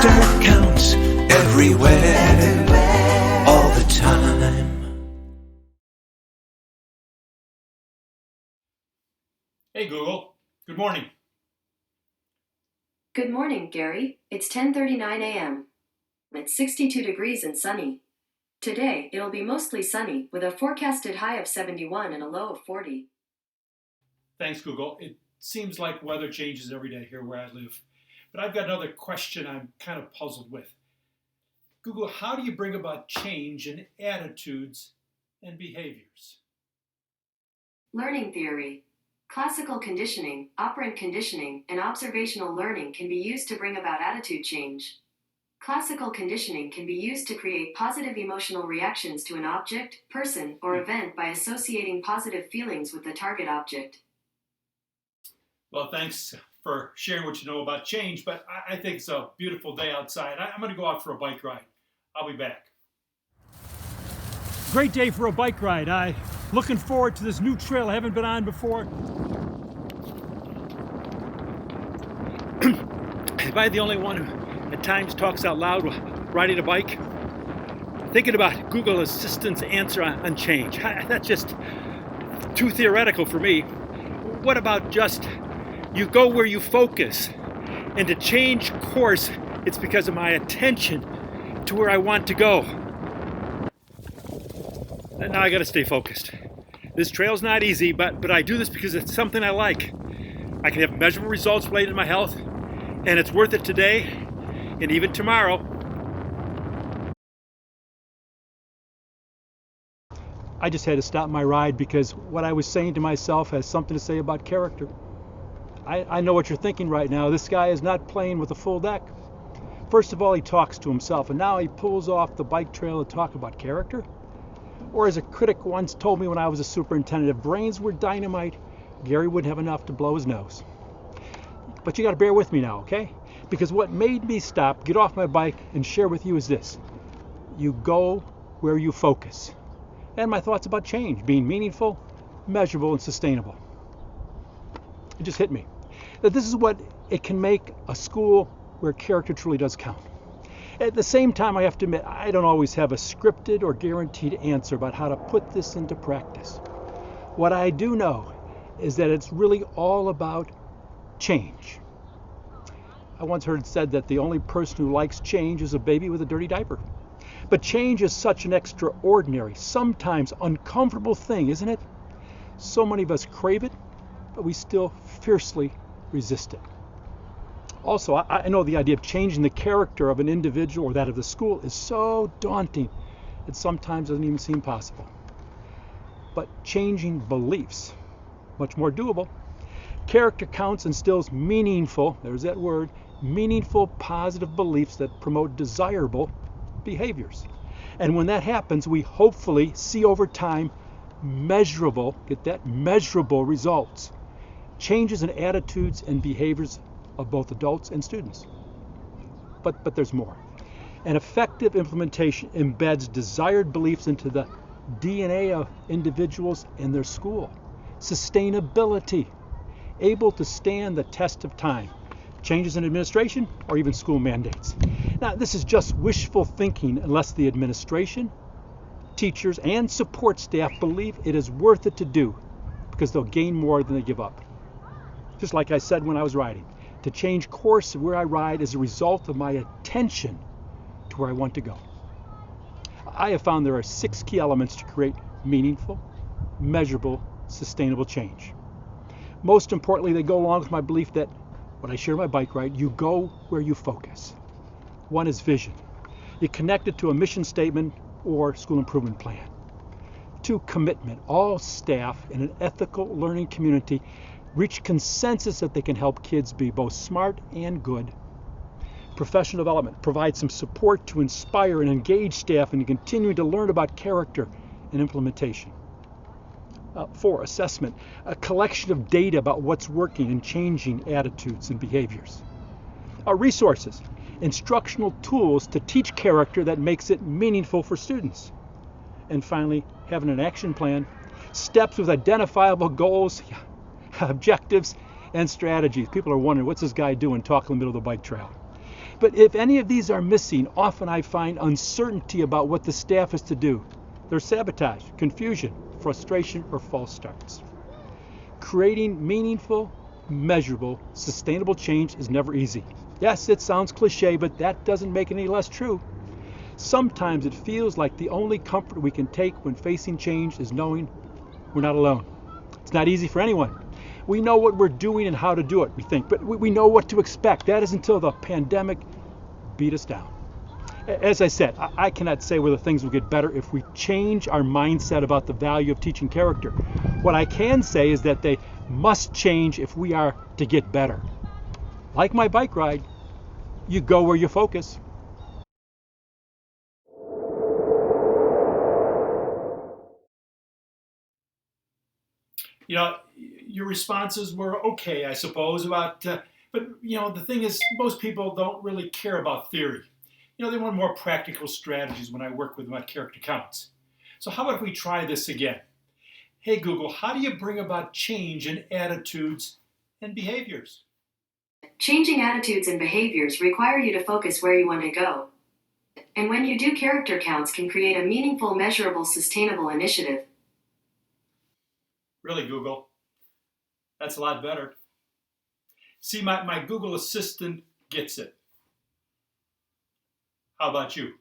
Character counts everywhere, all the time. Hey Google, good morning. Good morning, Gary. It's 10:39 a.m. It's 62 degrees and sunny. Today, it'll be mostly sunny with a forecasted high of 71 and a low of 40. Thanks, Google. It seems like weather changes every day here where I live. But I've got another question I'm kind of puzzled with. Google, how do you bring about change in attitudes and behaviors? Learning theory. Classical conditioning, operant conditioning, and observational learning can be used to bring about attitude change. Classical conditioning can be used to create positive emotional reactions to an object, person, or event by associating positive feelings with the target object. Well, thanks for sharing what you know about change, but I think it's a beautiful day outside. I'm going to go out for a bike ride. I'll be back. Great day for a bike ride. I'm looking forward to this new trail I haven't been on before. Am I the only one who at times talks out loud while riding a bike? Thinking about Google Assistant's answer on change. That's just too theoretical for me. What about just you go where you focus? And to change course, it's because of my attention to where I want to go. And now I gotta stay focused. This trail's not easy, but I do this because it's something I like. I can have measurable results related to my health, and it's worth it today and even tomorrow. I just had to stop my ride because what I was saying to myself has something to say about character. I know what you're thinking right now. This guy is not playing with a full deck. First of all, he talks to himself, and now he pulls off the bike trail to talk about character? Or as a critic once told me when I was a superintendent, if brains were dynamite, Gary wouldn't have enough to blow his nose. But you got to bear with me now, okay? Because what made me stop, get off my bike, and share with you is this. You go where you focus. And my thoughts about change, being meaningful, measurable, and sustainable. It just hit me that this is what it can make a school where character truly does count. At the same time, I have to admit, I don't always have a scripted or guaranteed answer about how to put this into practice. What I do know is that it's really all about change. I once heard it said that the only person who likes change is a baby with a dirty diaper. But change is such an extraordinary, sometimes uncomfortable thing, isn't it? So many of us crave it, but we still fiercely resist it. Also, I know the idea of changing the character of an individual or that of the school is so daunting, it sometimes doesn't even seem possible. But changing beliefs, much more doable. Character counts instills meaningful, there's that word, meaningful positive beliefs that promote desirable behaviors. And when that happens, we hopefully see over time measurable, get that, measurable results. Changes in attitudes and behaviors of both adults and students. But there's more. An effective implementation embeds desired beliefs into the DNA of individuals and their school. Sustainability, able to stand the test of time. Changes in administration or even school mandates. Now, this is just wishful thinking unless the administration, teachers, and support staff believe it is worth it to do because they'll gain more than they give up. Just like I said when I was riding, to change course of where I ride is a result of my attention to where I want to go. I have found there are 6 key elements to create meaningful, measurable, sustainable change. Most importantly, they go along with my belief that when I share my bike ride, you go where you focus. One is vision. You connect it to a mission statement or school improvement plan. 2, commitment. All staff in an ethical learning community reach consensus that they can help kids be both smart and good. Professional development. Provide some support to inspire and engage staff in continuing to learn about character and implementation. 4, assessment. A collection of data about what's working and changing attitudes and behaviors. Resources. Instructional tools to teach character that makes it meaningful for students. And finally, having an action plan. Steps with identifiable goals, objectives, and strategies. People are wondering, what's this guy doing talking in the middle of the bike trail? But if any of these are missing, often I find uncertainty about what the staff is to do. There's sabotage, confusion, frustration, or false starts. Creating meaningful, measurable, sustainable change is never easy. Yes, it sounds cliche, but that doesn't make it any less true. Sometimes it feels like the only comfort we can take when facing change is knowing we're not alone. It's not easy for anyone. We know what we're doing and how to do it, we think, but we know what to expect. That is until the pandemic beat us down. As I said, I cannot say whether things will get better if we change our mindset about the value of teaching character. What I can say is that they must change if we are to get better. Like my bike ride, you go where you focus. Your responses were okay, I suppose, about, but the thing is, most people don't really care about theory. They want more practical strategies when I work with them at character counts. So how about if we try this again? Hey Google, how do you bring about change in attitudes and behaviors? Changing attitudes and behaviors require you to focus where you want to go. And when you do, character counts can create a meaningful, measurable, sustainable initiative. Really, Google? That's a lot better. See, my Google Assistant gets it. How about you?